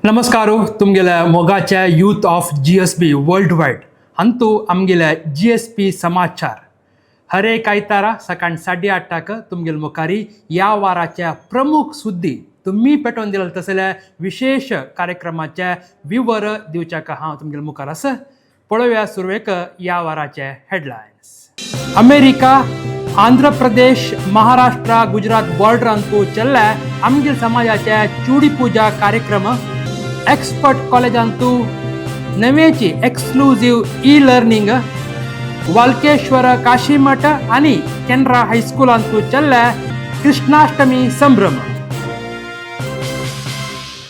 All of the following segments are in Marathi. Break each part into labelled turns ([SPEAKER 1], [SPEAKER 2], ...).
[SPEAKER 1] नमस्कारो तुमगेल्या मोगाच्या youth of GSP world wide हंतू आमगेल्या GSP समाचार हर एक आयतारा सकाळ 8:30 तुमगेल मुखारी या वाराच्या प्रमुख सुद्धी तुम्ही पेटोवन दिला तसल्या विशेष कार्यक्रमाच्या विवर दिवच्याक हांव तुमगेल मुखार आसा. पळोवया सुरवेक या वाराचे हेडलायन्स. अमेरिका, आंध्र प्रदेश, महाराष्ट्र, गुजरात बॉर्डरांतू चल्ल्या आमगेल समाजाच्या चुडी पूजा कार्यक्रम. एक्सपर्ट कॉलेजांतू नवेची exclusive e learning. Walkeshwar Kashimath आणि केनरा हायस्कुलांतू चल्ल्या कृष्णाष्टमी संभ्रम.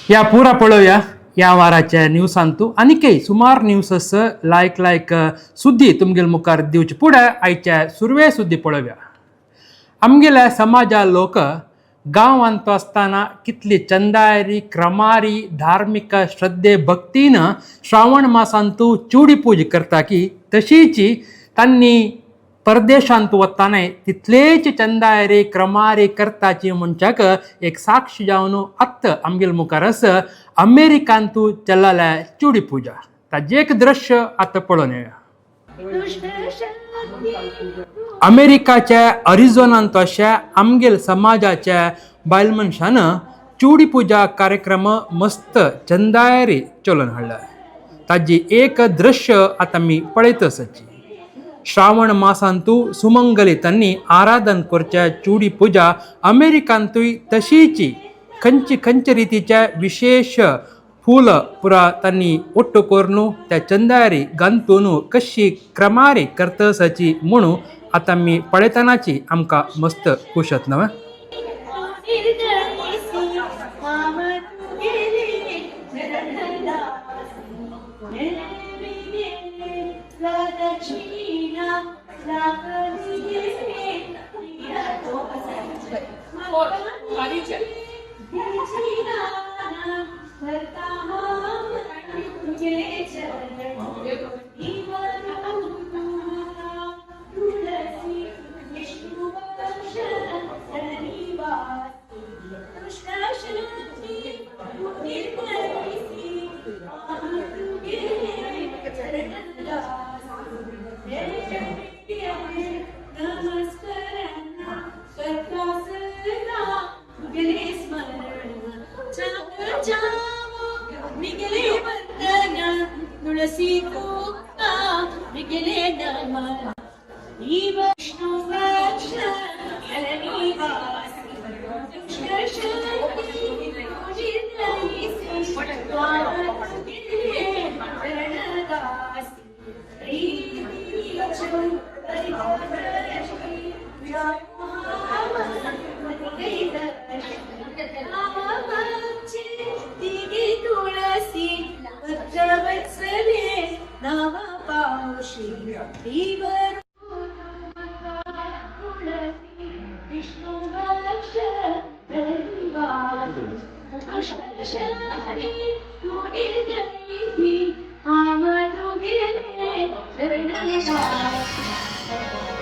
[SPEAKER 1] या पुरा पळोवया या वाराच्या न्यूसांतू आनीकय सुमार न्यूज लायक सुद्धी तुमगेल मुखार दिवचे पुढे आयच्या सुरवे सुद्धी पळोवया. आमगेल्या समाजा लोक गांवांत असताना कितली चंदायरी क्रमारी धार्मिक श्रद्धे भक्तीन श्रावण मासांतू चुडी पूज करता की तशीची तांणी परदेशांत वताना तितलेच चंदायरी क्रमारी करताची म्हणच्याक एक साक्ष जावन आत्त आमगेल मुखार आसा अमेरिकांतू चल्लाल्या चुडी पूजा. ताजे एक दृश्य आतां पळोवन येया. अमेरिकाच्या अरिझोनांत अशा आमगेल समाजाच्या बायल मनशान चुडी पूजा कार्यक्रम मस्त चंदायरी चलोवन हाडला. ताजी एक दृश्य आतां मी पळयत आसाची. श्रावण मासांतू सुमंगलितांनी आराधन करच्या चुडी पूजा अमेरिकांतूय तशीची खंयची रितीच्या विशेष फूल पुरा तांणी ओट्टू करून त्या चंदायरी घांतून कशी क्रमारी करतसाची म्हणू आतां मी पळयतनाची आमकां मस्त खूश जाता न्हय.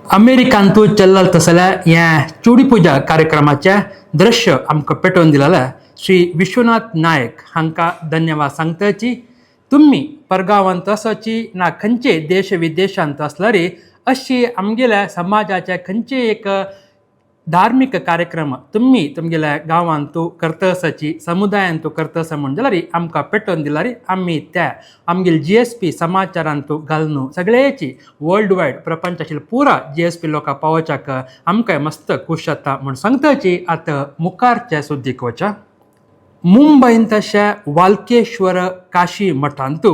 [SPEAKER 1] अमेरिकांतू चल्लाल तसल्या ह्या चुडी पूजा कार्यक्रमाचे दृश्य आमकां पेटोवन दिलेले श्री विश्वनाथ नायक हांकां धन्यवाद सांगताची. तुम्ही परगांवांत आसाची ना खंयचे देश विदेशांत आसल्यारी अशी आमगेल्या समाजाचे खंयचे एक धार्मिक कार्यक्रम तुम्ही तुमगेल्या गांवांतू करतसाची समुदायांतू करतसा म्हण जाल्यार आमकां पेटोवन दिल्यार आमी त्या आमगेल GSP समाचारांतू घालून सगळ्याची वर्ल्ड वायड प्रपंचातील पुरा GSP लोकां पावोवच्याक आमकां मस्त खूश जाता म्हण सांगताची. आतां मुखारच्या सुद्दीक वचा. मुंबईंत अशा वाल्केश्वर काशी मठांतू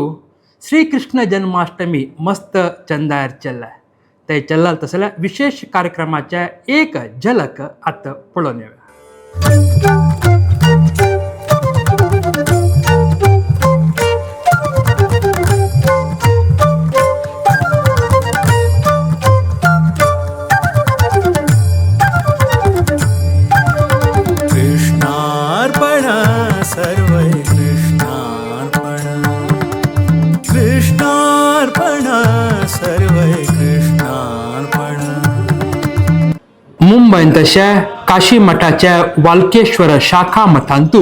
[SPEAKER 1] श्री कृष्ण जन्माष्टमी मस्त चंदायर चल्ला. ते चल्लाल तसल्या विशेष कार्यक्रमाच्या एक झलक आतां पळोवन येवया.
[SPEAKER 2] कृष्णार्पण सर्व कृष्णार्पण कृष्णार्पण सर्व कृष्णार्पण.
[SPEAKER 1] मुंबईत अशा काशी मठाच्या वाल्केश्वर शाखा मठांतू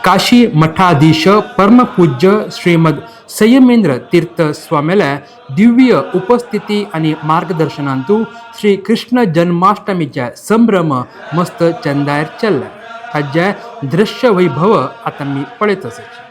[SPEAKER 1] काशी मठाधीश परमपूज्य श्रीमद संयमेंद्र तीर्थ स्वामीला दिव्य उपस्थिती आणि मार्गदर्शनांतू श्री कृष्ण जन्माष्टमीच्या संभ्रम मस्त चंदायर चल्ला हाज्या दृश्य वैभव आता मी पळत असायचे.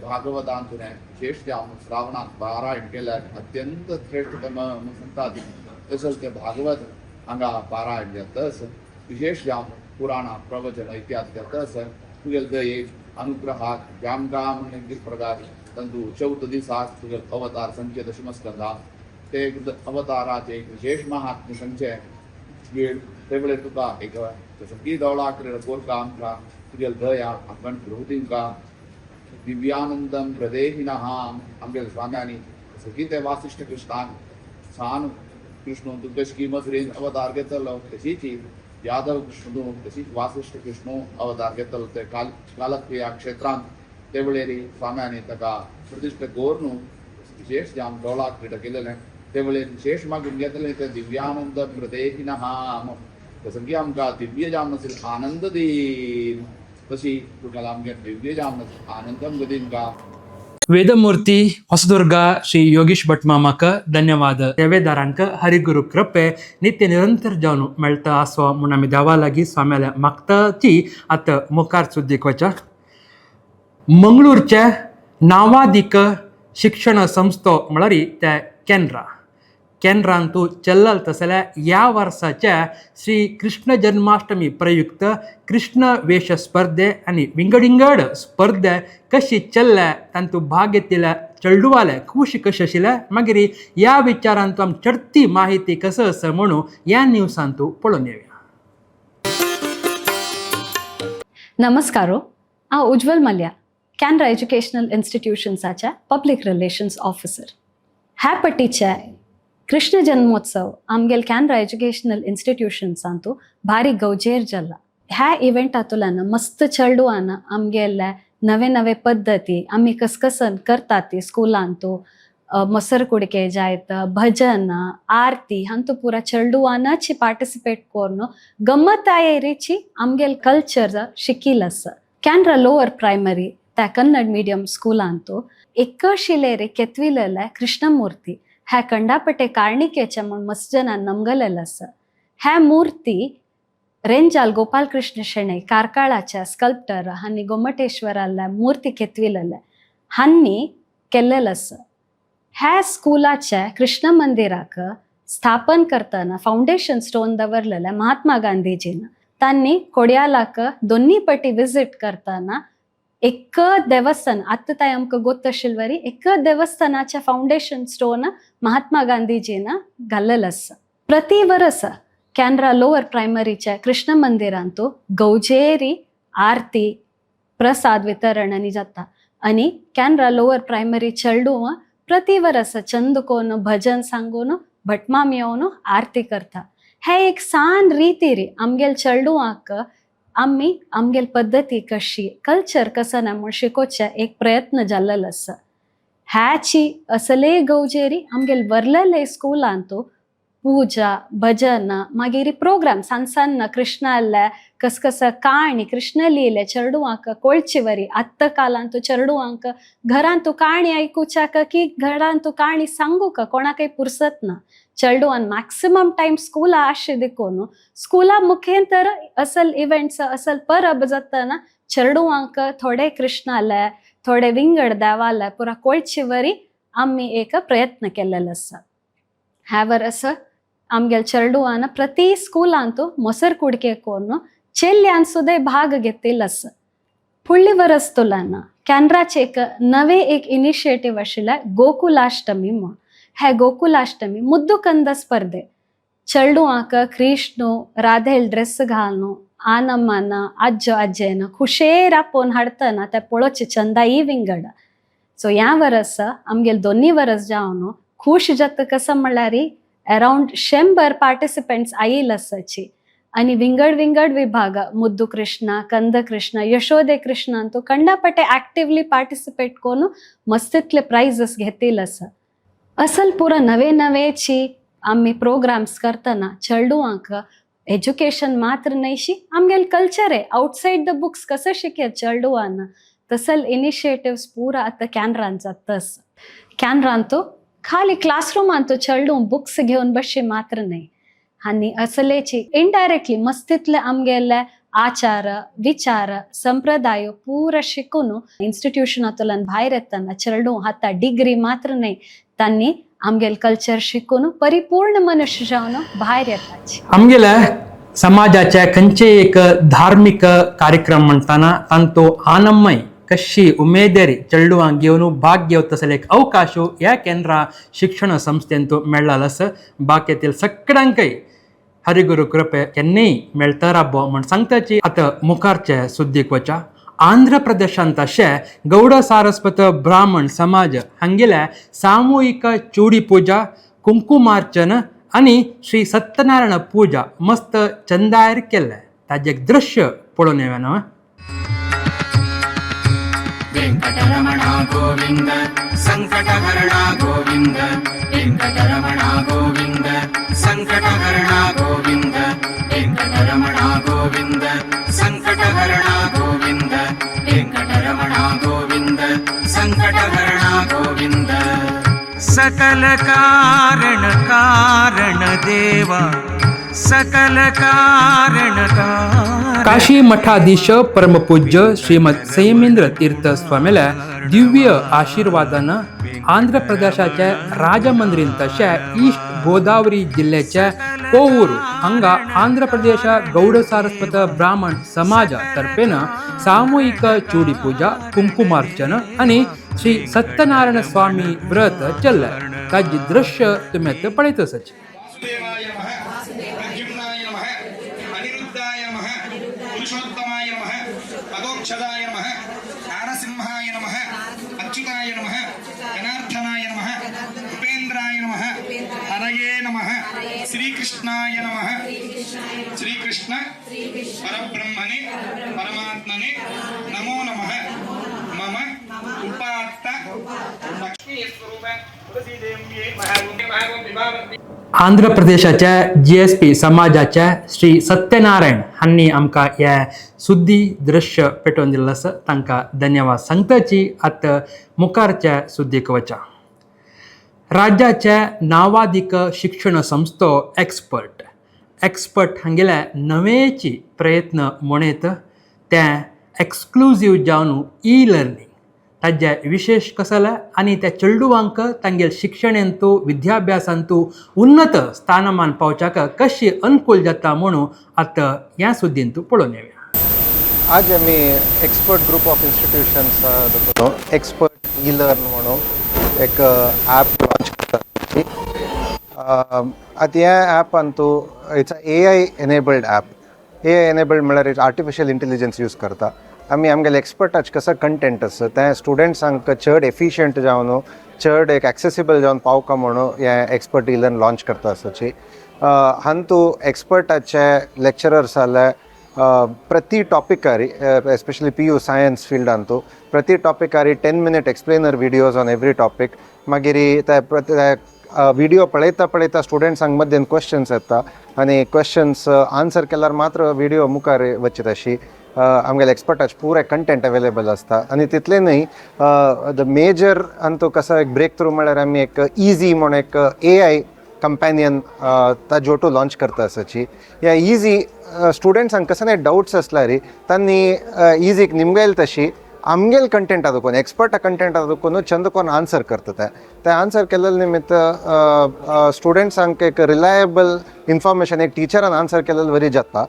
[SPEAKER 3] भागवतांतून विशेष श्रावणात पारायण केल्यार अत्यंत श्रेष्ठतम संतात तसंच ते भागवत हांगा पारायण जातस विशेष जावन पुराणां प्रवचन इत्यादी जातस तुगेले दये अनुग्रहाक जाम जाम एक प्रकार तंतू 14 दिसाक तुगेले अवतार संख्य दशमस्कंदा ते अवताराचे एक विशेष महात्म्य संचय वेळ ते वेळेर तुका एक संगीत देवळा कडेन कोरता आमकां तुगेल दया आपण प्रभुतींका दिव्यानंदम प्रदेहिनः आमगेल स्वाम्यांनी सगळी ते वासिष्ठ कृष्णान सान कृष्ण तू कशी किंमत रेन अवतार घेतलो तशीच यादव कृष्ण तशीच वासिष्ठ कृष्ण अवतार घेतलो ते कालक्रिया क्षेत्रांत ते वेळेरी स्वाम्यांनी ताका प्रतिश्ठ गोरनू विशेष जे आम डोळा क्रीड केलेले ते वेळेर विशेष मागून घेतले ते दिव्यानंद प्रदेहिनः तसं की आमकां दिव्य जाम नसेल आनंद देईन तशी तुकाला आमगे दिव्य जाम नसेल आनंदम गदीन का
[SPEAKER 1] ವೇದಮೂರ್ತಿ ಹೊಸದುರ್ಗ ಶ್ರೀ ಯೋಗೀಶ್ ಭಟ್ ಮಾಮಕ ಧನ್ಯವಾದ ಸೇವೆದಾರಾಂಕ ಹರಿಗುರು कृपे नित्य निरंतर जावन मेळता आसो म्हूण आमी देवा लागीं स्वाम्याल्या मागताची आतां मुखार सुद्दीक वचा मंगळूरचे नावादीक शिक्षण संस्थो म्हळ्यार ते केंद्रान तूं चल्लल तसल्या ह्या वर्साच्या श्री कृष्ण जन्माष्टमी प्रयुक्त कृष्ण वेश स्पर्धे आनी विंगडिंगड स्पर्धे कशी चल्ल्या तातूंत भाग घेतिल्ल्या चेडूवाले खुशी कशें आशिल्ले मागीर ह्या विचारान तूं आमकां चडती माहिती कसो आसा म्हणून ह्या न्यूसान तूं पळोवन येवया.
[SPEAKER 4] नमस्कारो हांव उज्वल मल्या कॅनरा एज्युकेशनल इन्स्टिट्यूशन्साच्या पब्लीक रिलेशन्स ऑफिसर. ह्या पट्टीचे कृष्ण जन्मोत्सव आमगेल कॅनरा एज्युकेशनल इन्स्टिट्यूशन्सांतू भारी गवजेर जाल्ला. ह्या इव्हेंटांतल्यान मस्त चेडूआन आमगेले नवे नवे पद्दती आमी कसकसन करतात ती स्कुलांतू ಮೊಸರು ಕುಡಿಕೆ ಜಾಯ್ತ ಭಜನ ಆರತಿ ಹಂತು ಪೂರ ಚಲ್ಡುವಾನಚಿ ಪಾರ್ಟಿಸಿಪೇಟ್ ಕೋರ್ನು ಗಮ್ಮತ್ತಾಯ ರೀಚಿ ಆಮ್ಗೆಲ್ ಕಲ್ಚರ್ ಶಿಕ್ಕಿಲಸ್. ಕ್ಯಾನ್ರಾ ಲೋವರ್ ಪ್ರೈಮರಿ त्या कन्नड मीडियम स्कूलांतू एक शिलेरी केतविलेले कृष्णमूर्ती ह्या कंडापटे कारणिकेचे म्हण मस्त जनान नमगलेले आसा. ह्या मूर्ती रेंजाल गोपाल कृष्ण शेणै कारकाळाच्या स्कल्प्टर हांनी गोमटेश्वराल्या मूर्ती केतविलेले हांनी केल्लेले आसा. ह्या स्कुलाच्या कृष्ण मंदिराक स्थापन करतना फाउंडेशन स्टोन दवरलेले महात्मा गांधीजीन. तांणी कोड्यालाक दोन्ही पटी विजिट करतना एक देवस्थान आत्ता ताय आमकां गोत आशिल्ली एक देवस्थानाच्या फाउंडेशन स्टोन महात्मा गांधीजीन घाल्लेलो आसा. प्रति वर्स कॅनरा लोअर प्रायमरीच्या कृष्ण मंदिरांतू गौजेरी आरती प्रसाद वितरण आनी जाता आनी कॅनरा लोअर प्रायमरी चेडूं प्रति वर्स चंद कोन भजन सांगून भटमाम येवन आरती करता. हे एक सान रीती री आमगेल चेडूआंक आम्ही आमगेल पद्धती कशी कल्चर कसं ना म्हूण शिकोवचे एक प्रयत्न जाल्लो आसा. ह्याची असले गवजेरी आमगेल वर्लेले स्कुलांतू पूजा भजन मागीर प्रोग्राम सांसान कृष्णाले कसकस काणी कृष्ण लिहिले चेडूआंक कळची वरी. आत्ता कालांतू चेडूआंक घरांतू काणी आयकुच्याक की घरांतू काणी सांगूक कोणाकय पुरसत ना. चेडूआन मॅक्सिमम टाइम स्कूला आशी देखून स्कूला मुखेन तर असल इव्हेंट्स असल परब जातना चेडूआंक थोडे कृष्णाले थोडे विंगड देवाले पुरा कळची वरी आम्ही एक प्रयत्न केलेलो आसा. ह्या वर्स आमगेल चेडूआन प्रति स्कुलांतू मोसर कुडके कोरून चेल्ल्यान सुद्धा भाग घेतिल्लो आसा. फुडली वर्स तुलान कॅनराचे एक इनिशिएटीव आशिल्ले गोकुलाष्टमी म्हूण. हे गोकुलाष्टमी मुद्दुकंद स्पर्धे चेडूआंक कृष्ण राधेल ड्रेस घालून आनम्मान अज्ज अज्जेन खुशेर आपोवन हाडतना ते पळोवचे चंदाई विंगड. सो ह्या वर्स आमगेल दोन्ही वर्स जावन खुश जाता कसं म्हणल्यार अराउंड 100 पार्टिसिपेंट्स आयिल्ले आसाची आनी विंगड विभाग मुद्दू कृष्ण कंद कृष्ण यशोदे कृष्णान तो कंडापटे ऍक्टिवली पार्टिसिपेट करून मस्तितले प्राइजेस घेतिल्ले आसा. असल पुरा नवेची आम्ही प्रोग्राम्स करतना चेडूआंक एज्युकेशन मात्र नाहीशी आमगेल कल्चर आहे आउटसाइड द बुक्स कसं शिकेत चेडूआन तसल इनिशिएटिव्स पुरा आता कॅनरान जातस. कॅनरान तो खाली क्लासरूमान तो चेडूं बुक्स घेऊन बसशी मात्र नाही हानी असलेची इनडायरेक्टली मस्तितले आमगेले आचार विचार संप्रदाय पूरा शिकून इन्स्टिट्यूशनांतल्यान भायर येतना चेडूं आतां डिग्री मात्र नाही तांणी आमगेल कल्चर शिकून परिपूर्ण मनुष्य जावन भायर येताची.
[SPEAKER 1] आमगेल्या समाजाचे खंयचे एक धार्मिक कार्यक्रम म्हणटाना तांतो आनंदमय कशी उमेदेरी चेडूआंक घेवन भाग घेवत असले एक अवकाश ह्या केंद्रा शिक्षण संस्थेंत मेळ्ळलो आसा. बाकीतील सगळ्यांकय हरिगुरू कृपे केन्नेय मेळता राबो म्हण सांगताची आतां मुखारचे सुद्दीक वचा. आंध्र प्रदेशांत अशे गौड सारस्वत ब्राह्मण समाज हांगेल्या सामुहीक चोडी पुजा, कुंकुमार्चन आनी श्री सत्यनारायण पूजा मस्त चंदायर केल्ले. ताजें एक दृश्य पळोवन येवया न्हय.
[SPEAKER 5] वेङ्कटरमणा गोविन्द सङ्कटहरणा गोविन्द वेङ्कटरमणा गोविन्द सङ्कटहरणा गोविन्द वेङ्कटरमणा गोविन्द सङ्कटहरणा गोविन्द वेङ्कटरमणा गोविन्द सङ्कटहरणा गोविन्द
[SPEAKER 2] सकल कारण कारण देवा सकल कारण कारण
[SPEAKER 1] काशी मठाधीश परमपूज्य श्रीमद संयमेंद्र तीर्थ स्वामीला दिव्य आशीर्वादानं आंध्र प्रदेशाच्या राजमंद्रीन तशा ईस्ट गोदावरी जिल्ह्याच्या कोवूर हांगा आंध्र प्रदेश गौड सारस्वत ब्राह्मण समाजा तर्फेन सामूहिक चोडी पूजा, कुंकुमार्चन आणि श्री सत्यनारायण स्वामी व्रत चल्ले. ताजी दृश्य तुम्ही आता पळयत आसात.
[SPEAKER 6] वासुदेवाय नमः प्रद्युम्नाय नमः अनिरुद्धाय नमः पुरुषोत्तमाय नमः अगोक्षदाय नमः नारसिंहाय नमः अच्युताय नमः जनार्दनाय नमः उपेन्द्राय नमः हरये नमः श्रीकृष्णाय नमः श्रीकृष्ण परब्रह्मणे परमात्मने नमो नमः मम उपात्त लक्ष्मी स्वरूप तुलसी देव्ये महारूपे विभावती
[SPEAKER 1] आंध्र प्रदेशाच्या GSP समाजाच्या श्री सत्यनारायण हांनी आमकां ह्या सुद्दी दृश्य पेटोवन दिल्लें आसा. तांकां धन्यवाद सांगताची आतां मुखारच्या सुद्दीक वचा. राज्याच्या नावादीक शिक्षण संस्थो एक्सपर्ट हांगेल्या नवेची प्रयत्न म्हणत त्या एक्सक्लुझिव्ह जावन ई लर्निंग ताजे विशेष कसला आणि त्या चेडूवांक तांगेल शिक्षणांतू विद्याभ्यासांतू उन्नत स्थानमान पावच्याक कशी अनुकूल जाता म्हणून आतां ह्या सुद्दींतू पळोवन येवया.
[SPEAKER 7] आज आम्ही एक्सपर्ट ग्रुप ऑफ इन्स्टिट्यूशन्स दोतोर एक्सपर्ट ई लर्न म्हणून एक ॲप लॉन्च करता. आता ह्या ॲपान तूं it's AI enabled app. AI enabled म्हळ्यार आर्टिफिशियल इंटेलिजन्स यूज करता. आमी आमगेले एक्सपर्टाचे कसं कंटेंट आसा तें स्टुडंट्सांक चड एफिशियंट जावन चड एक एक्सेसिबल जावन पावका म्हणून हें एक्सपर्ट ई लर्न लॉन्च करता आसाची. हातूंत एक्सपर्टाचे लेक्चरर्स जाल्यार प्रति टॉपिकारी एस्पेशली PU सायन्स फिल्डांतू प्रति टॉपिकारी 10 minute explainer videos on every topic. मागीर ते विडियो पळयता स्टुडंट्सांक मध्येन क्वेश्चन्स येता आनी क्वेश्चन्स आन्सर केल्यार मात्र विडियो मुखार वच्चे तशी आमगेले एक्सपर्टाचे पुरे कंटेंट अवेलेबल आसता. आनी तितले न्हय द मेजर आनी कसो एक ब्रेक थ्रू म्हळ्यार आमी एक इजी म्हूण एक AI कंपॅनियन ताजोटू लॉन्च करता आसाची. ह्या इजी स्टुडंट्सांक कसं नाही डाउट्स असल्यार तांणी इजीक निमगेल तशी आमगेल कंटेंट आदुकून एक्सपर्टा कंटेंट आदुकून चंद कोन आन्सर करता. ते आन्सर केलेले निमित्त स्टुडंट्सांक एक रिलायबल इन्फॉर्मेशन एक टिचरान आन्सर केलेले बरी जाता.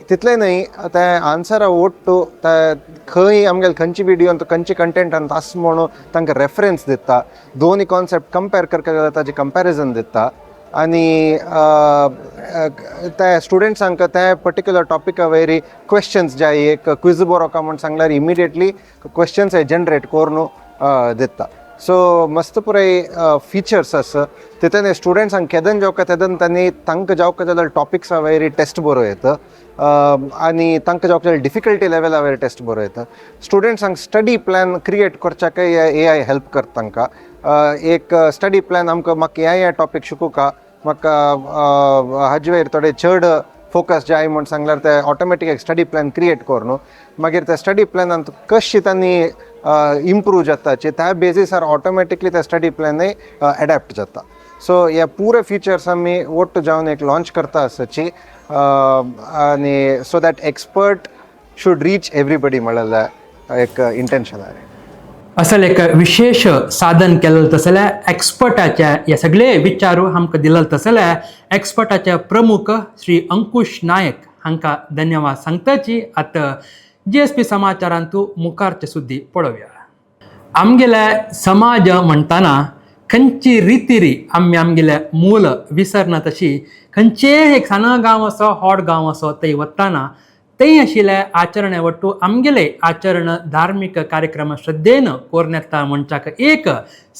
[SPEAKER 7] तितले न्हय ते आन्सरा ओट्टू ते खंय आमगेले खंयची विडियो खंयची कंटेंटान आसा म्हणून तांकां रेफरन्स दिता. दोनी कॉन्सेप्ट कंपेर करता ताजें कंपॅरिजन दिता आनी त्या स्टुडंट्सांक त्या पर्टिक्युलर टॉपिका वयरी क्वेश्चन्स जाय एक क्विज बरोवका म्हूण सांगल्यार इमिडिएटली क्वेश्चन्स जनरेट करून दिता. सो मस्त पुराय फिचर्स आसा. तितून स्टुडंट्सांक केदन जावका तेदन तांकां जावका जाल्यार टॉपिक्सा वयरी टेस्ट बरो येता आनी तांकां जावका जाल्यार डिफिकल्टी लेवला वयर टेस्ट बरो येता. स्टुडंट्सांक स्टडी प्लॅन क्रिएट करच्याकय AI हेल्प करता तांकां. एक स्टडी प्लॅन आमकां म्हाका ह्या टॉपीक शिकूं का म्हाका हाजे वयर थोडे चड फोकस जाय म्हूण सांगल्यार ते ऑटोमॅटीक एक स्टडी प्लॅन क्रिएट करून मागीर त्या स्टडी प्लॅनान कशी तांणी इम्प्रूव जाताची त्या बेजीसार ऑटोमॅटिकली त्या स्टडी प्लॅनय एडॅप्ट जाता. सो ह्या पुरे फिचर्स आमी ओट्ट जावन एक लॉन्च करता आसाची आनी so that expert should reach everybody म्हळ्यार एक इंटेन्शन आहे.
[SPEAKER 1] असल एक विशेष साधन केलेलं तसल्या एक्सपर्टाच्या हे सगळे विचारू आमकां दिलेले तसल्या एक्सपर्टाचे प्रमुख श्री अंकुश नायक हांकां धन्यवाद सांगताची आतां GSP समाचारांतू मुखारचे सुद्दी पळोवया. आमगेले समाज म्हणटाना खंयची रितीरी आमी आमगेल्या मूल विसरना तशी खंयचे एक साना गांव असो व्हड गांव असो थंय वताना थंय आशिल्ल्या आचरणे वट्टू आमगेले आचरण धार्मीक कार्यक्रम श्रद्धेन कोरून येता म्हणच्याक एक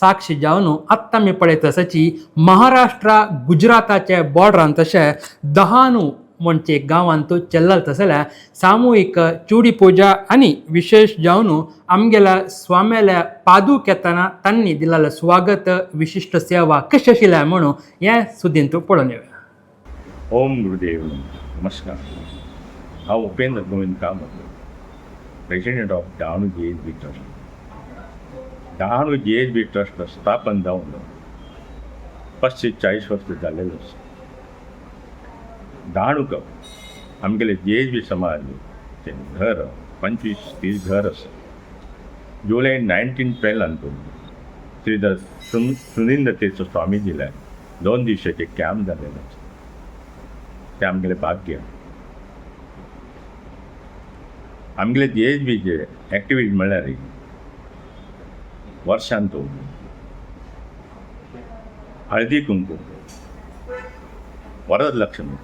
[SPEAKER 1] साक्षी जावन आत्तां आमी पळयत आसाची महाराष्ट्रा गुजराताचे बॉर्डरान तशें दहानू म्हणचे गांवांत चल्लाल तसल्या सामुहीक चुडी पुजा आनी विशेष जावन आमगेल्या स्वाम्याल्या पादूक येताना तांणी दिलेलें स्वागत विशिश्ट सेवा कशी आशिल्ल्या म्हणून हे सुदींत पळोवन येवया.
[SPEAKER 8] ओम गुरुदेव नमस्कार. हांव Upendra Govind Kamat, president of Dahanu JHB trust. Dahanu JHB trust स्थापन जावन 45 वर्सां जालेलो आसा. डहाणूक आमगेले JHB समाजाचे घर 25-30 घर आसा. जुलय 1912 श्रीधर सुनींद्र तीर्थ स्वामीजीला 2 दिवसाचे कॅम्प जालेलो आसा. ते आमगेले भाग्य. आमगेले JHBचे एक्टिविटी म्हणल्यार वर्सांत हळदी कुंकू, वरद लक्ष्मी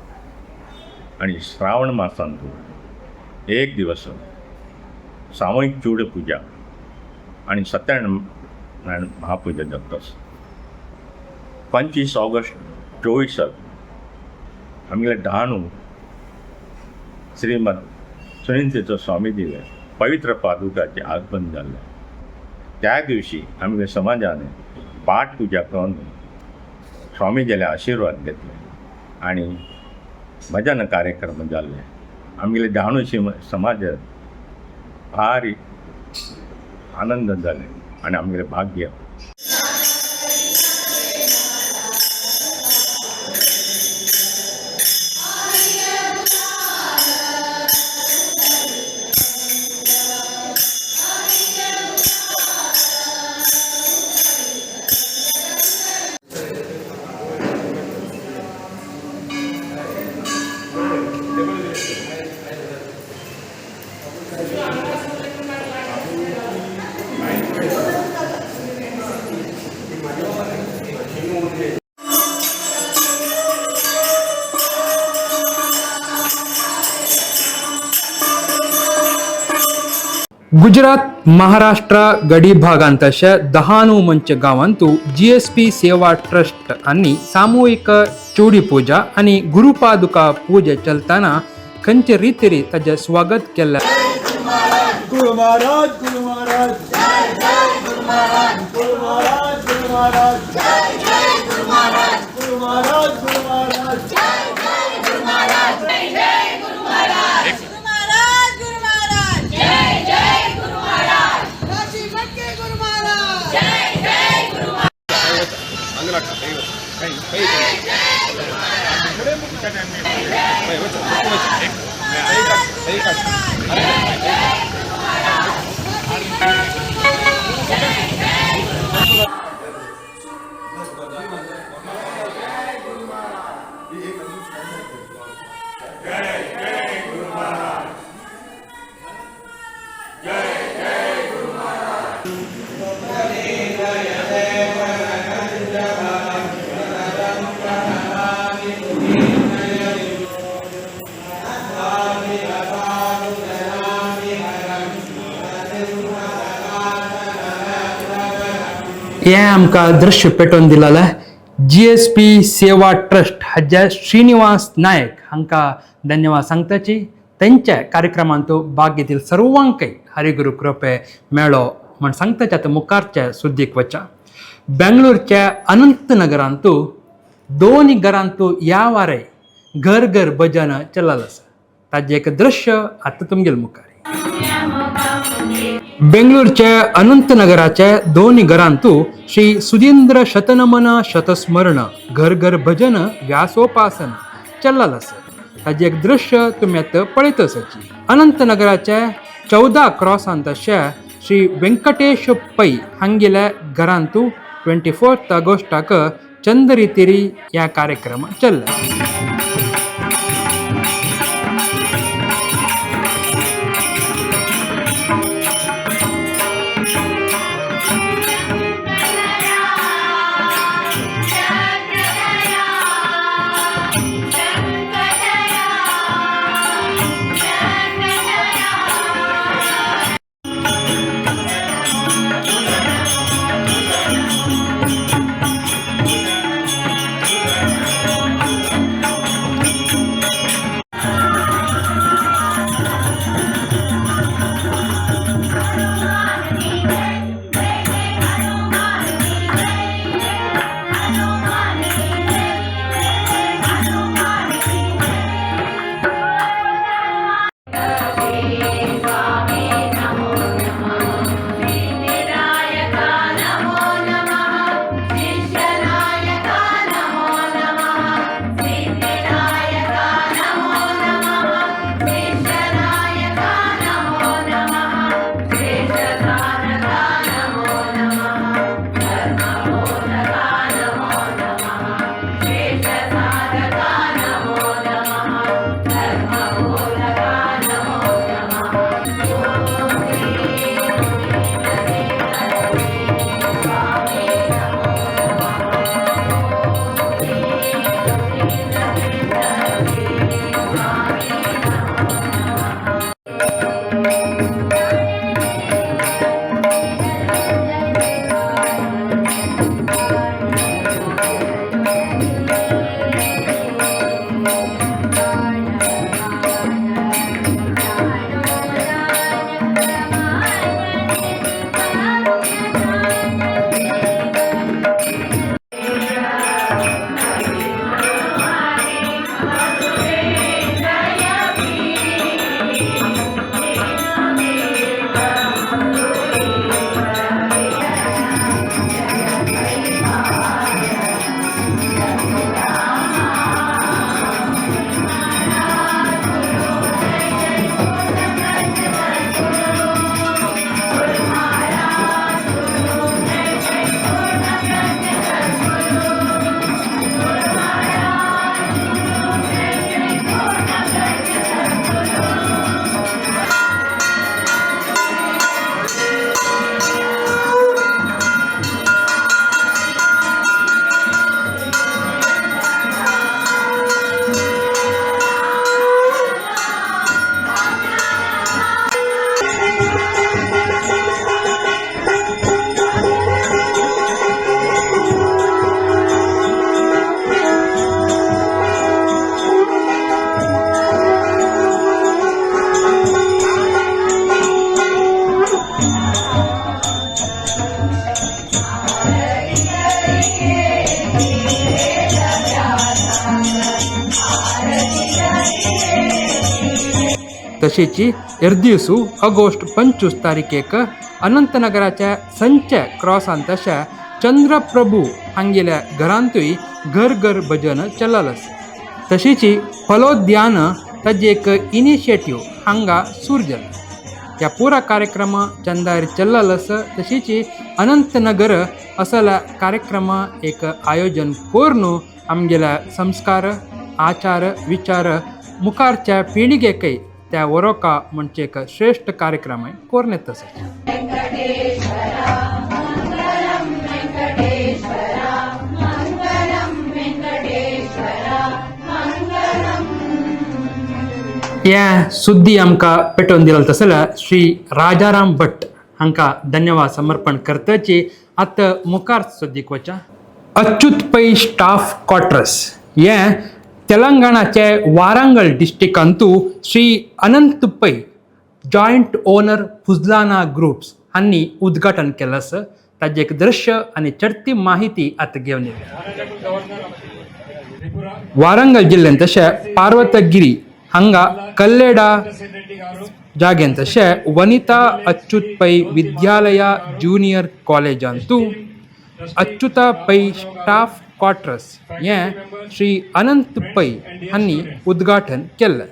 [SPEAKER 8] आणि श्रावण मासांत एक दिवस सामूहिक चूड पुजा आणि सत्यनारायण महापूजा जाता. 25 ऑगस्ट 24 आमगेले डहाणू श्रीमद सुनील स्वामीजीले पवित्र पादुकाचे आगमन जाल्लें. त्या दिवशी आमगे समाजान पाठ पुजा करून स्वामीजीले आशिर्वाद घेतले आणि भजन कार्यक्रम जाल्ले. आमगेले डहाणू समाजात भारी आनंद जाले आणि आमगेले भाग्य.
[SPEAKER 1] गुजरात महाराष्ट्र गडी भागांत अशा दहानू मंच गांवांतू GSP सेवा ट्रस्ट आणि सामूहिक चोडी पूजा आणि गुरुपादुका पूजे चलताना खंयचे रितीरी ताचे स्वागत केले.
[SPEAKER 9] गुरु महाराज गुरु महाराज जय जय गुरु महाराज गुरु महाराज गुरु महाराज जय जय गुरु महाराज गुरु महाराज गुरु महाराज जय जय गुरु महाराज जय जय गुरु महाराज गुरु महाराज गुरु महाराज जय जय गुरु महाराज काशी मक्के गुरु महाराज जय जय गुरु महाराज अंगला जय जय गुरु
[SPEAKER 1] हे आमकां दृश्य पेटोवन दिलेलें GSP सेवा ट्रस्ट हाज्या श्रीनिवास नायक हांकां धन्यवाद सांगताची. त्यांच्या कार्यक्रमांत भाग घेतील सर्वांकय हरिगुरू कृपे मेळो म्हण सांगताचे. आतां मुखारच्या सुद्दीक वचा. बेंगलोरच्या अनंत नगरांत दोन घरांत ह्या वारे घर घर भजन चलल आसा. ताजें एक दृश्य आतां तुमगेल मुखार. बेंगलोरच्या अनंत नगराच्या दोन घरांत श्री सुधींद्र शतनमन शतस्मरण घर घर भजन व्यासोपासन चलल आसा. ताजें एक दृश्य तुमी आतां पळयत आसाची. अनंत नगराच्या 14 क्रॉसांत अशा श्री व्यंकटेश पै हांगेल्या घरांत 24 ऑगस्टाक चंद्रितिरी ह्या कार्यक्रम चल्ला. तशीच एर्दिवसू ऑगस्ट 25 तारखेक अनंतनगराच्या संच क्रॉसान तशा चंद्रप्रभू हांगेल्या घरांतूय घर घर भजन चल्लास. तशीच फलोद्यान ताजे एक इनिशिएटिव्ह हांगा सुरू जाला. ह्या पुरा कार्यक्रम चंदार चल्लास. तशीच अनंतनगर असला कार्यक्रम एक आयोजन करून आमगेल्या संस्कार आचार विचार मुखारच्या पिढीगेकय त्या वरोका म्हणजे एक श्रेष्ठ कार्यक्रम करून येत आसा. ह्या सुद्दी आमकां पेटोवन दिलो तसल्या श्री राजाराम भट हांकां धन्यवाद समर्पण करतची. आतां मुखार सुद्दीक वचा. अच्युत पै स्टाफ क्वार्टर्स हे तेलंगणाचे वारंगल डिस्ट्रिक्टांतू श्री अनंत पै जॉयंट ओनर फुजलाना ग्रुप्स हांनी उद्घाटन केलं आसा. ताजे एक दृश्य आणि चढती माहिती आतां घेवन येयल्या. वारंगल जिल्ह्यात तशें पार्वतगिरी हांगा कल्लेडा जाग्यान तशें वनिता अच्युत पै विद्यालया ज्युनियर कॉलेजांतू अच्युता पै स्टाफ क्वार्टर्स हें श्री अनंत पै हांनी उद्घाटन केल्लें.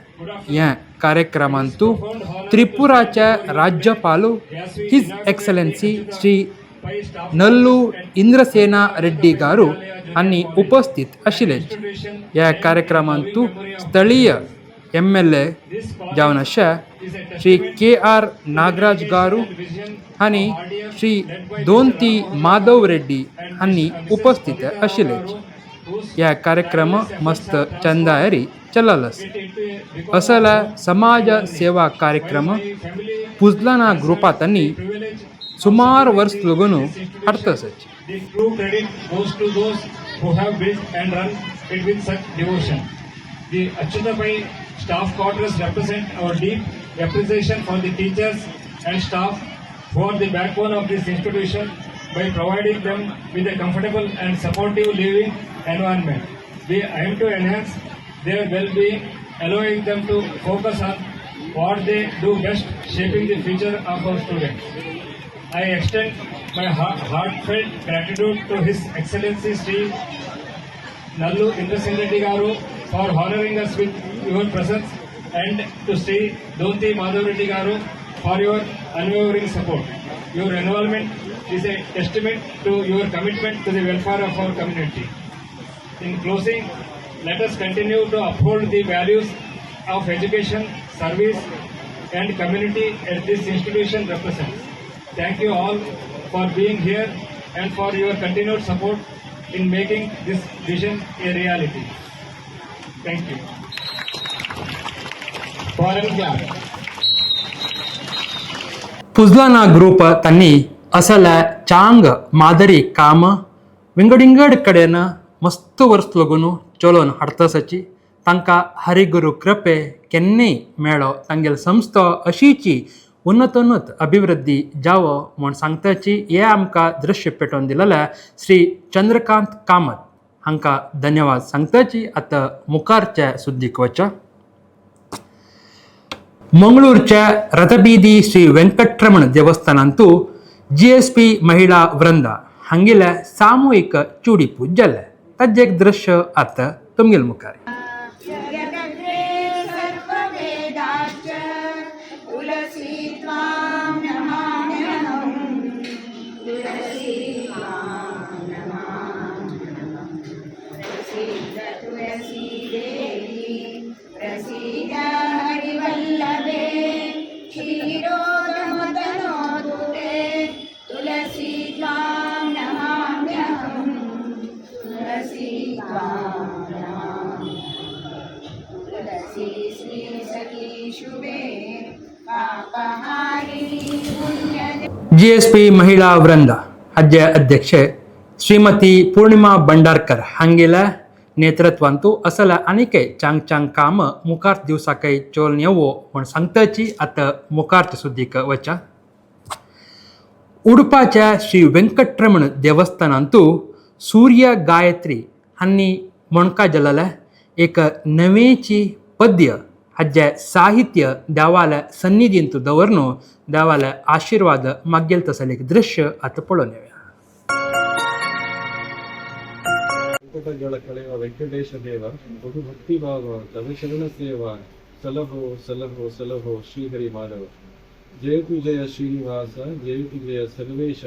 [SPEAKER 1] ह्या कार्यक्रमांतू त्रिपुराचे राज्यपाल हिज एक्सलन्सी श्री नल्लू इंद्रसेना रेड्डी गारू हांनी उपस्थित आशिल्ले. ह्या कार्यक्रमांतू स्थळीय MLA जावन अशें श्री KR नागराज गारू हांनी श्री दोंती माधव रेड्डी हांनी उपस्थित आशिल्ले. ह्या कार्यक्रम मस्त चंदायरी चल्लास. असला समाज सेवा कार्यक्रम पुजलाना ग्रुपांनी सुमार वर्स लगून हाडतस.
[SPEAKER 10] The true credit goes to those who have built and run it with such devotion. The Achyutapai staff quarters represent our deep appreciation for the teachers and staff who are the backbone of this institution by providing them with a comfortable and supportive living environment. We aim to enhance their well-being, allowing them to focus on what they do best, shaping the future of our students. I extend my heartfelt gratitude to His Excellency Sri Nallu Indrasen Reddy Garu for honoring us with your presence, and to Sri Donti Madhav Reddy Garu for your unwavering support. Your involvement is a testament to your commitment to the welfare of our community. In closing, let us continue to uphold the values of education, service, and community as this institution represents. Thank you all for being here and for your continued support in making this vision a reality. Thank you. Foreign clap.
[SPEAKER 1] पुजलाना ग्रुप तांणी असल्या चांग मादरी काम विंगडिंगड कडेन मस्त वर्स लागून चलोवन हाडतसाची. तांकां हरिगुरू कृपे केन्नाय मेळो. तांगेल संस्था अशीची उन्नतोन्नत अभिवृद्धी जावो म्हूण सांगताची. हे आमकां दृश्य पेटोवन दिलेल्या श्री चंद्रकांत कामत हांकां धन्यवाद सांगताची. आतां मुखारच्या सुद्दीक वचा. मंगळूरच्या रथबीदी श्री वेंकटरमण देवस्थानांतू GSP महिला वृंदा हांगेल्या सामुहीक चुडी पूज जाल्ले. ताजें एक दृश्य आतां तुमगेल मुखार. GSP महिला वृंदा हाजे अध्यक्ष श्रीमती पूर्णिमा भंडारकर हांगेल्या नेतृत्वांतू असल्या आनीकय चांग चांग काम मुखार दिवसाकय चोलन येवो म्हूण सांगताची. आतां मुखारच्या सुद्दीक वचा. उडपाच्या श्री वेंकटरमण देवस्थानांतू सूर्य गायत्री हांनी मणका जाल्ल्या एक नवेची पद्य ಹಜ್ಜೆ ಸಾಹಿತ್ಯ ದೇವಾಲ ಸನ್ನಿಧಿಂತು ದವರ್ನು ದೇವಾಲ ಆಶೀರ್ವಾದ ಮಗ್ಗೆಲ್ ತಸಲಿಗೆ ದೃಶ್ಯ ಅತ್ತ ಪೊಳೋನೆವೆ.
[SPEAKER 11] ವೆಂಕಟಗಳ ಕಳೆಯುವ ವೆಂಕಟೇಶ ದೇವ ಬಹು ಭಕ್ತಿ ಭಾವ ತವ ಶರಣ ಸೇವ ಸಲಹೋ ಸಲಹೋ ಸಲಹೋ ಶ್ರೀಹರಿ ಮಾಧವ. ಜಯತು ಜಯ ಶ್ರೀನಿವಾಸ ಜಯತು ಜಯ ಸರ್ವೇಶ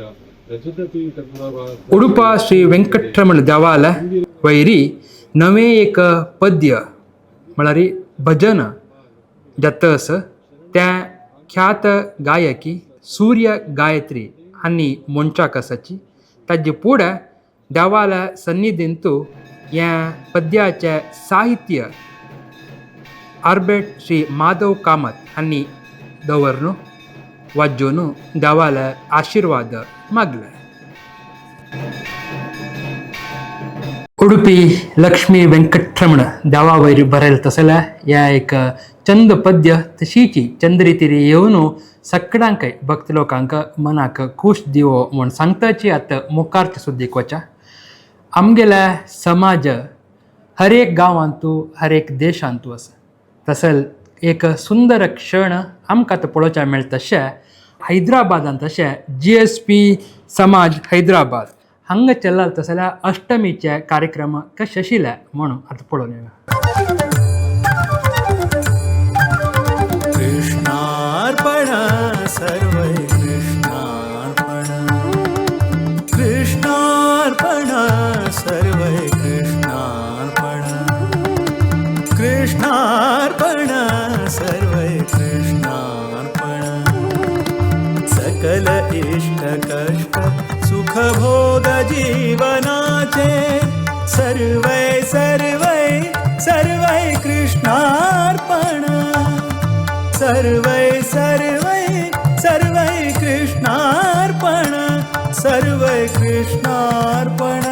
[SPEAKER 11] ರಜತಪಿ ಕರ್ಮವಾಸ.
[SPEAKER 1] ಉಡುಪ ಶ್ರೀ ವೆಂಕಟರಮಣ ದೇವಾಲ ವೈರಿ नवे एक पद्य म्हळ्यार भजन जतस त्या ख्यात गायकी सूर्य गायत्री हांणी मोंचाक आसाची. ताजे फुडें देवाला सन्निधींतू ह्या पद्याचें साहित्य आर्बेट श्री माधव कामत हांणी दवरून वाजोवन देवाला आशीर्वाद मागले. उडुपी लक्ष्मी वेंकटरमण देवा वयर बरयलें तसल्या ह्या एक चंद पद्य तशीची चंद्रितीरी येवन सगळ्यांक भक्त लोकांक मनाक खूश दिवो म्हूण सांगताची आतां मुखारच्या सुद्दीक वचा. आमगेल्या समाज हर एक गांवांतू हर एक देशांतू आसा. तसले एक सुंदर क्षण आमकां आतां पळोवच्या मेळटा तशें हैदराबादांत तशें GSP समाज हैदराबाद हांगा चल्ला तसल्या अष्टमीचे कार्यक्रम कशे आशिल्ले म्हणून आतां पळोवन येया.
[SPEAKER 9] कृष्णार्पण सर्वै कृष्णार्पण कृष्णार्पण सर्वै कृष्णार्पण कृष्णार्पण सर्वै कृष्णार्पण. सकल इष्ट कष्ट सुख भोग जीवनाचे सर्वै सर्वै सर्वै कृष्णार्पण सर्वै सर्वै सर्वै कृष्णार्पण सर्वै कृष्णार्पण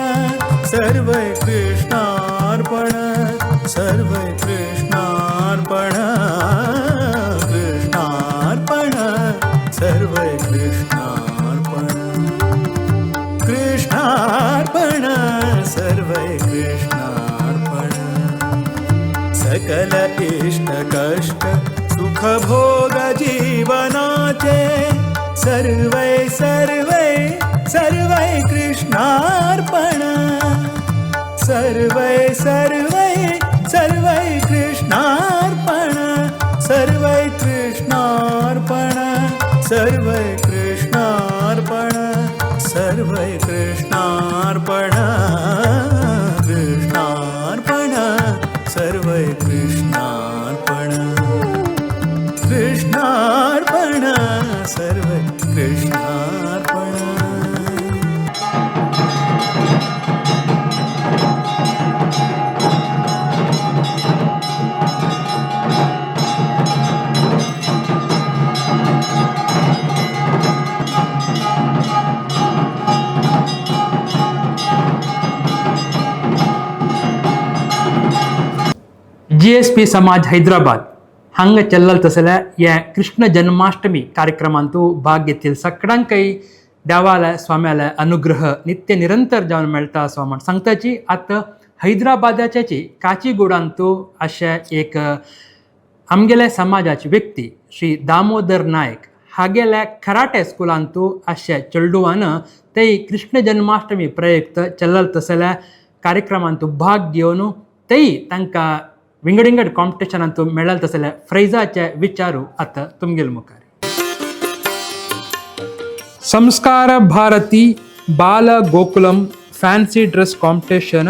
[SPEAKER 9] सर्वै कृष्णार्पण सर्वै कृष्णार्पण कृष्णार्पण सर्वै कृष्णार्पण कृष्णार्पण सर्वै कृष्णार्पण. सकल इष्ट कष्ट सुख भोग जीवनाचे सर्वै सर्वै सर्वै कृष्णार्पण सर्वै सर्वै सर्वै कृष्णार्पण सर्वै कृष्णार्पण सर्वै कृष्णार्पण सर्वै कृष्णार्पण कृष्णार्पण सर्वै कृष्णार्पण कृष्णार्पण सर्वै कृष्णार्पण.
[SPEAKER 1] GSP समाज हैदराबाद हांगा चल्ला तसल्या ह्या कृष्ण जन्माष्टमी कार्यक्रमांतू भाग घेतील सगळ्यांकय देवाला स्वाम्याला अनुग्रह नित्य निरंतर जावन मेळटा असो म्हण सांगताची. आतां हैदराबादाच्याची काचीगुडांतू अशे एक आमगेल्या समाजाची व्यक्ती श्री दामोदर नायक हागेल्या कराटे स्कुलांतू अशे चेडुवान ते कृष्ण जन्माष्टमी प्रयुक्त चल्ला तसल्या कार्यक्रमांतू भाग घेवन तेय तांकां विंगडिंगड कॉम्पिटिशनांतू मेळ्ळा तसल्या फ्रैजाचे विचारू आतां तुमगेल मुखार. संस्कार भारती बाल Gokulam fancy dress competition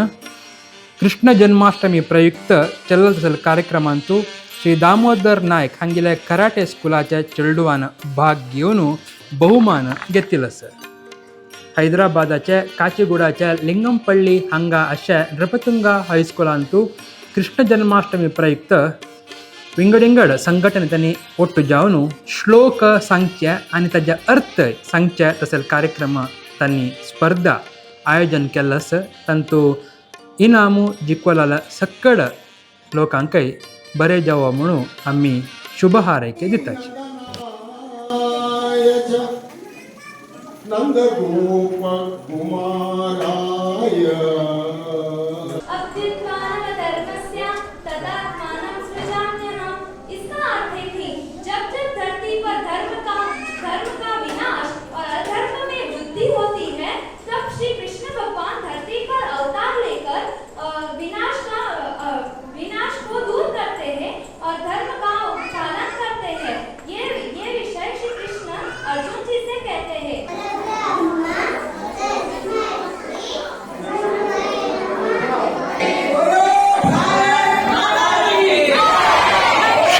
[SPEAKER 1] Krishna Janmashtami प्रयुक्त चल्ला तसल्या कार्यक्रमांतू श्री दामोदर नायक हांगेल्या कराटे स्कुलाच्या चेडुवान भाग घेवन बहुमान घेतिल्लो सर. हैदराबादाच्या काचीगुडाच्या लिंगमपल्ली हांगा अशा नृपतुंगा हायस्कुलांतू कृष्ण जन्माष्टमी प्रयुक्त विंगडिंगड संघटने त्यांनी ಒಟ್ಟು जावन श्लोक सांगचे आनी ताजे अर्थ सांगचे तसले कार्यक्रम त्यांनी स्पर्धा आयोजन केल्लो आसा. तांतू इनामू जिखलेल्या सकड लोकांकय बरें जावो म्हणून आमी शुभ हारैके दिताची.
[SPEAKER 9] नंदगोप कुमाराय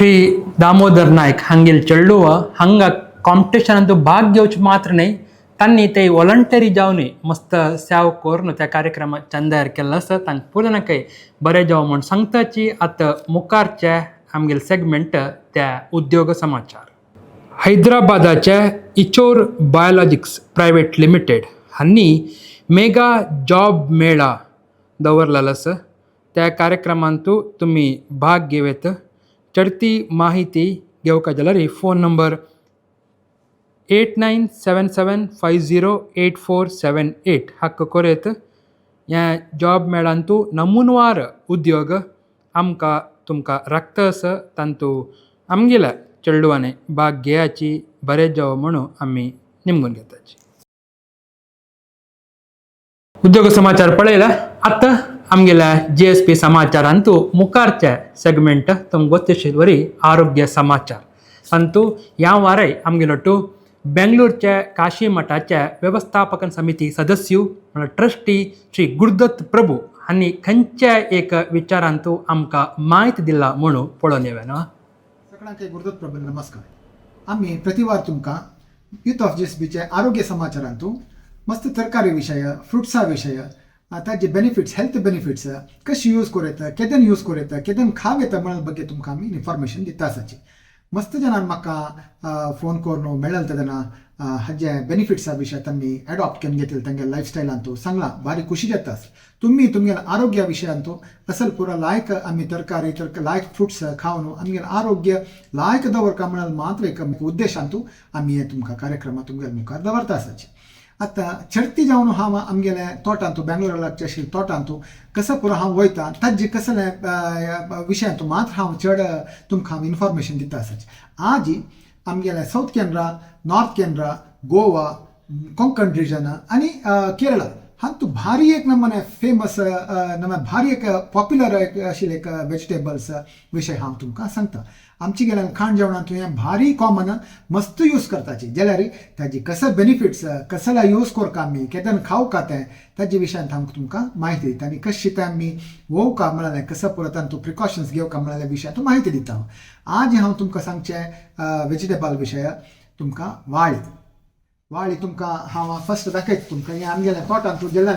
[SPEAKER 1] श्री दामोदर नायक हांगेल चेडूव हांगा कॉम्पिटिशनांतू भाग घेवचे मात्र न्ही, तांणी ते वॉलंटरी जावन मस्त सेवा करून त्या कार्यक्रमात चंदायर केल्लो आसा. तांकां पुरानकय बरें जावं म्हूण सांगताची. आतां मुखारचे आमगेल सेगमेंट त्या उद्योग समाचार. हैदराबादाचे इचोर बायोलॉजिक्स प्रायवेट लिमिटेड हांणी मेगा जॉब मेळा दवरलेलो आसा. त्या कार्यक्रमांतू तुमी भाग घेवेत. चडती माहिती घेवपाक जाल्यार फोन नंबर 8977508478 हाक करेत. ह्या जॉब मेळांतू नमुनवार उद्योग आमकां तुमकां राखता आसा. तांतू आमगेल्या चेडवांनी भाग घेवची. बरें जावं म्हणून आमी निमगून घेताची. उद्योग समाचार पळयला. आतां आमगेल्या GSP समाचारांतू मुखारचे सेगमेंट तुमकां गोश्तीवरी आरोग्य समाचार. अंतू ह्या वाराय आमगेलो टू बेंगलोरचे काशी मठाचे व्यवस्थापन समिती सदस्य म्हळ्यार ट्रस्टी श्री गुरुदत्त प्रभू हांणी खंयच्या एक विचारांतू आमकां माहिती दिला म्हणून पळोवन येवया न्हू.
[SPEAKER 12] सगळ्यांक गुरुदत्त प्रभू नमस्कार. आम्ही प्रतिवार तुमकां यूथ ऑफ GSPचे आरोग्य समाचारांतू मस्त तरकारी विशय, फ्रुट्सा विशय, ताजे बेनिफिट्स, हेल्थ बेनिफिट्स कशी यूज करूं येता, केदन यूज करूं येता, केदन खाव येता म्हणून ಬಗ್ಗೆ तुमकां आमी इन्फॉर्मेशन दिता आसाची. मस्त जनान म्हाका फोन करून मेळ्ळें तेन्ना हाजे बेनिफिट्सा विशय तांणी एडॉप्ट केन्न घेतले तांगे लायफस्टायलांतू सांगलां. भारी खुशी जाता. तुमी तुमगेल्या आरोग्या विशयांतू असल पुरो लायक आमी तरकारी लायक फ्रुट्स खावन आमगेलें आरोग्य लायक दवरका म्हणून मात्र एक उद्देशांतू आमी हे तुमकां कार्यक्रमां तुमगेल्या मुखार दवरता आसाची. आतां चडती जावन हांव आमगेल्या तोटांतू बेंगलोरा लागचे तोटांतू कसो पुरो हांव वयता ताजे कसले विशयांतू मात्र हांव चड तुमकां हांव इन्फॉर्मेशन दिता आसाची. आज आमगेल्या South Canara, North Canara, Goa, Konkan region आनी केरळा हांतू भारी एक नमूने फेमस भारी एक पॉप्युलर आशिल्ले एक वेजिटेबल्स विशय हांव तुमकां सांगता. आमची गेल्या खाण जेवणांतू हें भारी कॉमन मस्त यूज करताची. जाल्यार ताजी कसं बेनिफिट्स कसला यूज करता आमी, केदन खावका तें ताजे विशयांत हांव तुमकां म्हायती दिता. आनी कशी तें आमी वोवका म्हळ्यार कसो पुरो तांतू प्रिकॉशन्स घेवका म्हळ्यार विशयांत म्हायती दिता. आज हांव तुमकां सांगचें वेजिटेबल विशय तुमकां वाळी तुमकां हांव फर्स्ट दाखयता तुमकां. हें आमगेल्या तोटांतू जेल्ले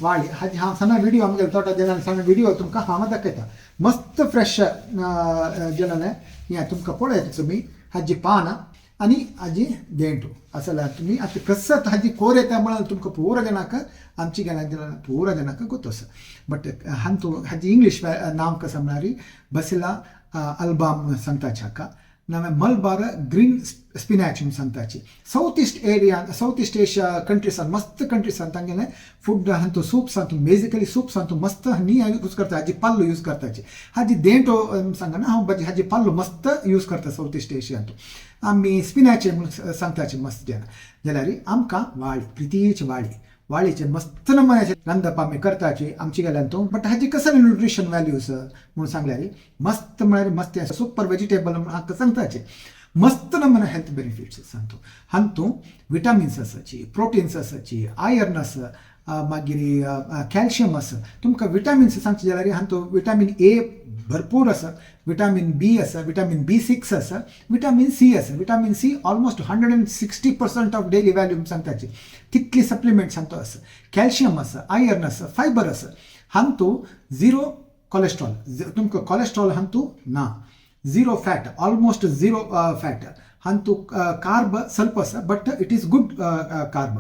[SPEAKER 12] वाळी हाजी हांव सगळ्या व्हिडिओ आमगेल्या तोटां जेन्ना सगळ्या व्हिडिओ तुमकां हांव दाखयता. मस्त फ्रेश जेल्ले हें तुमकां पळयता तुमी हाजी पान आनी हाजी देंटू आसल्यार तुमी आतां कसत हाजी कोर येता म्हळ्यार तुमकां पुरो जाणाक आमची गेल्या पुरो जाणाक गोतो आसा. बट हांतू हाजी इंग्लीश नांव कसं म्हळ्यार बसिला अल्बाम सांगताची हाका. नामे मलबार ग्रीन स्पिनॅच म्हणून सांगताची. साऊथ ईस्ट एशिया कंट्रीसान मस्त कंट्रीसान तांगेले फूड हांतू सूप्स हांतू बेजिकली सूप्स हांतू मस्त नी यूज करता. हाजी पल्लू यूज करताची. हाजी देंटो सांगना हांव हाजी पल्लू मस्त यूज करता साऊथ ईस्ट एशियांतू. आमी स्पिनॅच म्हणून सांगताची मस्त जाल्यार आमकां वाळी प्रितीची वाळीचे मस्त नमुन्याचे रांदप आमी करताची आमची गेल्यांतू. बट हाजी कसले न्यूट्रिशन व्हॅल्यूज म्हणून सांगल्यार मस्त म्हळ्यार मस्त सुपर वेजिटेबल हाका सांगताचे. मस्त नमुने हेल्थ बेनिफिट्स सांगतो. हांतू विटामिन्स आसाची, प्रोटीन्स आसाची, आयर्न आसा, मागीर कॅल्शियम आसा. तुमकां विटामिन्स सांगचे जाल्यार हांतू विटामीन A भरपूर आसा, विटामीन B आसा, विटामीन B6 आसा, विटामीन C आसा. Vitamin C almost 160% of daily value सांगताची. तितली सप्लिमेंट्स हांतू आसा. कॅल्शियम आसा, आयर्न आसा, फायबर आसा. हांतू झिरो कोलेस्ट्रॉल, तुमकां कोलेस्ट्रॉल हांतू ना, zero fat, almost zero fat. हांतू कार्ब ಸ್ವಲ್ಪ आसा but it is good carb.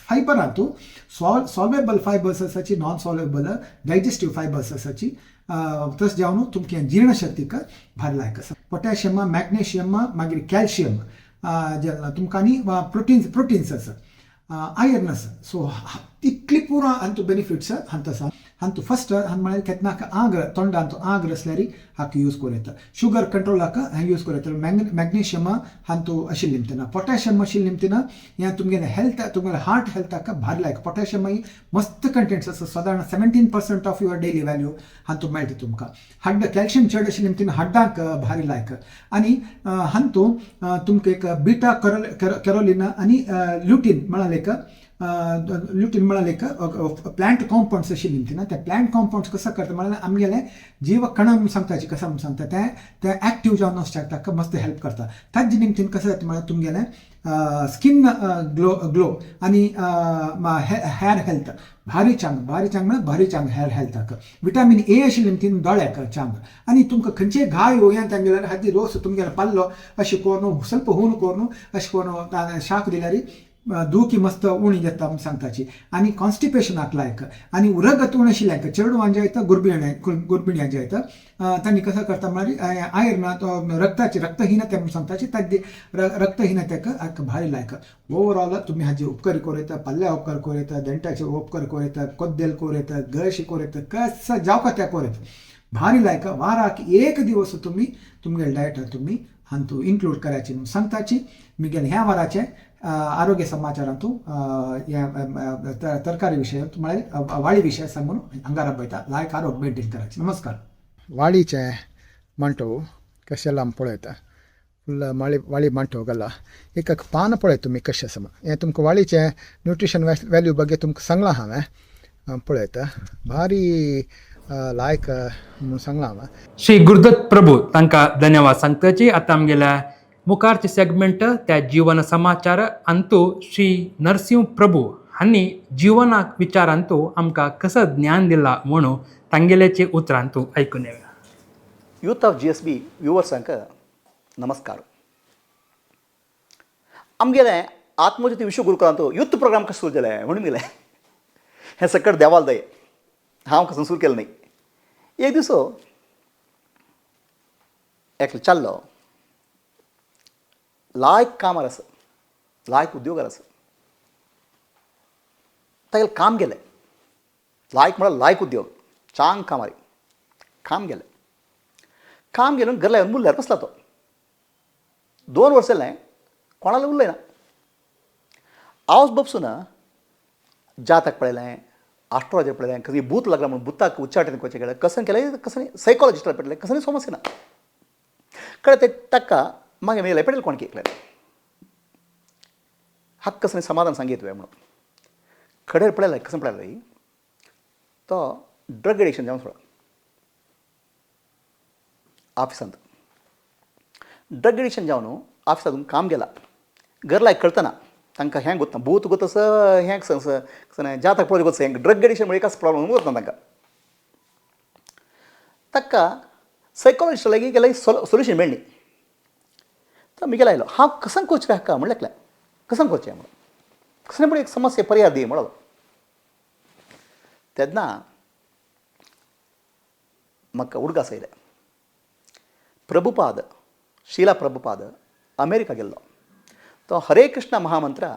[SPEAKER 12] Fibre हांतू सॉल्वेबल फायबर्स आसाची, नॉन सॉल्वेबल डायजेस्टिव्ह फायबर्स आसाची. तस जावन तुमच्या जीर्णशक्तीक भारी लायक आसा. पोटॅशियम, मॅग्नेशियम, मागीर कॅल्शियम जेन्ना तुमकां आनी प्रोटीन्स आसा, आयर्न आसा. सो तितली पुरो हांतू बेनिफिट्स हांतू आसा. हांतू फर्स्ट म्हळ्यार केन्नाक आग्र तोंडांतू आग्र आसल्यार हाका यूज करूं येता. शुगर कंट्रोलाक यूज करूं येता. मॅग्नेशियम हांतू आशिल्ली निमताना, पोटॅशियम आशिल्ली निमताना हें तुमगेलें हेल्थ, तुमगेलें हार्ट हेल्थाक भारी लायक. पोटॅशियम मस्त कंटेंट्स आसा. सादारण 17% ऑफ युअर डेली व्हॅल्यू हांतू मेळटा तुमकां. हड्ड कॅल्शियम चड आशिल्ली निमताना हड्डांक भारी लायक. आनी हांतू तुमकां एक बिटा कॅरोलिन आनी ल्युटीन म्हळ्यार एक लुटीन म्हळ्यार एक प्लांट कॉम्पाउंड्स आशिल्ली ती ना त्या प्लांट कॉम्पाउंड्स कसं करता म्हळ्यार आमगेले जीव कणा म्हणून सांगताची कसं म्हणून सांगता ते ॲक्टिव्ह जावन वचपाक ताका मस्त हेल्प करता ताजे निमतीन कसं जाता म्हळ्यार तुमगेले स्किन ग्लो आनी हेअर हेल्थ भारी चांग म्हळ्यार भारी चांग हेअर हेल्थाक विटामीन ए आशिल्ले निमतीन दोळ्याक चांग आनी तुमकां खंयचेय घाय होयन तांगेल्यार हाती रोस तुमगेलो पल्लो अशें करून ಸ್ವಲ್ಪ हून करून अशें करून शाक दिल्यार दूखी मस्त उणी जाता म्हणून सांगताची आनी कॉन्स्टिपेशनाक लायक आनी उरगतवण आशिल्ल्यांक चेडवां जे आयता गुरबिण्यां जे आयता तांणी कसं करता म्हळ्यार आयर्न रक्तहीनते म्हणून सांगताची ताजे रक्तहीनतेक भारी लायक ओवरऑल तुमी हाजे उपकार कोरयता पल्ल्या उपकार कोरयता देंटाचे उपकार कोरयता कोद्देल कोरयता गळशी कोरयता कसं जावका त्या कोरयता भारी लायक वाराक एक दिवस तुमी तुमगे डायटार तुमी हांतू इन्क्लूड करायची म्हणून सांगताची मुगेले ह्या वराचे आरोग्य समाचारांतू तरकारी विशय म्हळ्यार वाळी विशय सांगून अंगारा पळयता लायक आरोग्य मेंटेन करायचे नमस्कार वाळीचे मांटो कशे लांब पळयता फुल वाळी मांटो गला एक पान पळय तुमी कशें सम हें तुमकां वाळीचे न्यूट्रिशन वॅल्यू ಬಗ್ಗೆ तुमकां सांगलां हांवें पळयता भारी लायक म्हणून सांगलां हांवें
[SPEAKER 1] श्री गुरुदत्त प्रभू तांकां धन्यवाद सांगताची आतां आमगेल्या मुखारचे सेगमेंट त्या जीवन समाचार अंतू श्री नरसिंह प्रभू हांणी जिवनाक विचारांतू आमकां कसं ज्ञान दिला म्हणून तांगेल्याचे उतरांतू आयकून येवया
[SPEAKER 13] यूथ ऑफ GSB व्ह्युअर्सांक नमस्कार आमगेले आत्मज्योती विश्व गुरुकुलांतू यूथ प्रोग्राम कसो सुरू जाले म्हणून गेले हें सकट देवाल दय हांव कसं सुरू केलें नाही एक दिसो एकलो चाल्लो लायक कामार आसा लायक उद्योगार आसा तागेलें काम गेलें लायक म्हळ्यार लायक उद्योग चांग कामारी काम गेलें घरा येवन मुल्ल्यार बसला तो 2 वर्सां जालें कोणाला उरलें ना हांवच बसून जातक पळयलें आस्ट्रोलॉजर पळयलें खंय भूत लागला म्हणून भुताक उच्चाटन करचें केलें कसं केलें कसं सायकॉलॉजिस्टार पळयलें कसं समस्या ना कळ्ळें तें ताका मागीर मेले पडेल कोण केलें हाक कसं समाधान सांगीत तुवें म्हणून खडेर पळयलें कसं पळयलें तो ड्रग एडिक्शन जावन सोडा ऑफिसांत ड्रग एडिक्शन जावन ऑफिसांत काम गेला घर लायक कळतना तांकां हें गोत्ता भूत गोतस हें कसं जातक पळय गोतस हें ड्रग एडिक्शन म्हणजे कसं प्रॉब्लम वतना ताका सायकॉलॉजिस्ट लागीं गेल्यार सोल्युशन मेळ्ळी तर मी गेला आयलो हांव कसन करचें हाका म्हणलें कसन करचें म्हणून कसलें म्हणून एक समस्या पर्याय दी म्हणलो तेन्ना म्हाका उडगास आयलें प्रभुपाद शिला प्रभुपाद अमेरिका गेल्लो तो हरे कृष्ण महामंत्र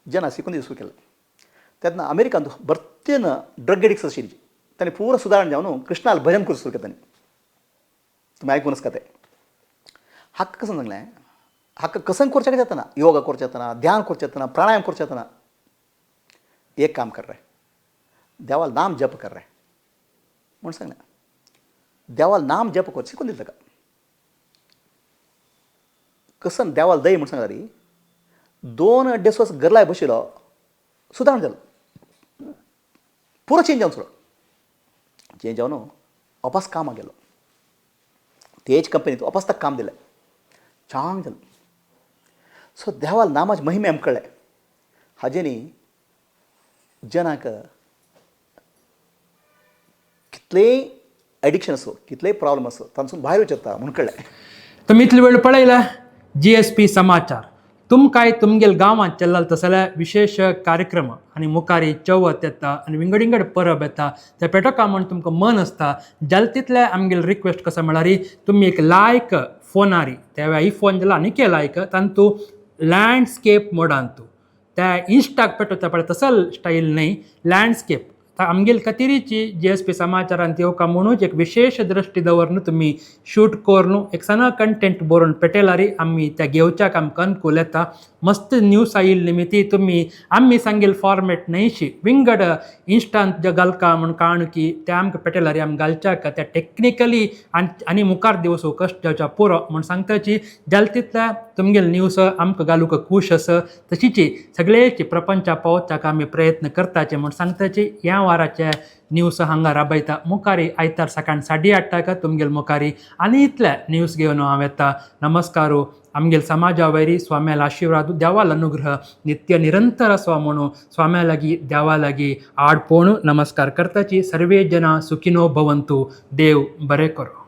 [SPEAKER 13] जन शिकून सुरू केलें तेन्ना अमेरिकांत भरतेन ड्रग एडिक्ट्स आशिल्ली तांणी पूर्ण सुदारण जावन कृष्णाल भजन करूंक सुरू केलें तुमी आयकून आसता तें हाका कसं सांगलें हाका कसं करचें जातना योगा करचें जातना ध्यान करचें जातना प्राणायाम करचें जातना एक काम कर रहे देवाल नाम जप कर रहे म्हूण सांगलें देवाल नाम जप कर शिकून दिलें ताका कसं देवाल दय म्हूण सांगला री 2-2.5 वर्स घर लाय बशिल्लो सुदारण जालो पुरो चेंज जावन सोडलो चेंज जावन अपास कामाक गेलो तेज कंपनीत अपास ताका काम दिलें चांग जालें सो देवाल नामाचे महिमे आमकां कळ्ळें हाजेनी जनाक कितलेंय एडिक्शन असो कितलेंय प्रॉब्लम असो तांसून भायर वचूं येता म्हूण कळ्ळें
[SPEAKER 1] तुम्ही इतले वेळ पळयला GSP समाचार तुमकांय तुमगेल गांवांत चल्लाल तसल्या विशेष कार्यक्रम आनी मुखारी चवथ येता आनी विंगड परब येता ते पेटोवपा म्हण तुमकां मन आसता जाल्यार तितले आमगेल रिक्वेस्ट कसो म्हळ्यार तुमी एक लायक फोनारी त्या वेळा ही फोन दिला आनी के लायक तांतू लँडस्केप मोडांतू त्या इन्स्टाक पेटोवता पळय तसल स्टाईल न्हय लँडस्केप आमगेल कतिरीची GSP समाचारांत येवका म्हणूच एक विशेष दृष्टी दवरून तुम्ही शूट करून एक सना कंटेंट बरोवन पेटेलारी आम्ही त्या घेवच्याक आमकां अनुकूल येता. मस्त न्यूज आयिल्ली निमित्ती तुम्ही आम्ही सांगेल फॉर्मेट न्हयशी विंगड इन्स्टांत जे घालका म्हण काणकी ते आमकां पेटेलारी आमी घालच्याक त्या टेक्निकली आनी मुखार दिवसो कश्ट जावच्या पुरो म्हण सांगताची जाल तितल्या तुमगेल न्यूज आमकां घालूंक खूश आसा. तशीची सगळेची प्रपंचा पावच्याक आमी प्रयत्न करताचे म्हण सांगताची. ह्या वाराचे न्यूज हांगा राबयता मुखारी आयतार सकाळ 8:30 तुमगेल मुखारी आनी इतल्या न्यूज घेवन हांव येता. नमस्कारो. आमगेल समाजा वयरी स्वाम्याल आशिर्वाद देवाल अनुग्रह नित्य निरंतर आसवा म्हणून स्वाम्या लागीं देवा लागीं आडपोण नमस्कार करताची. सर्वे जना सुखिनो भवंतु. देव बरें करो.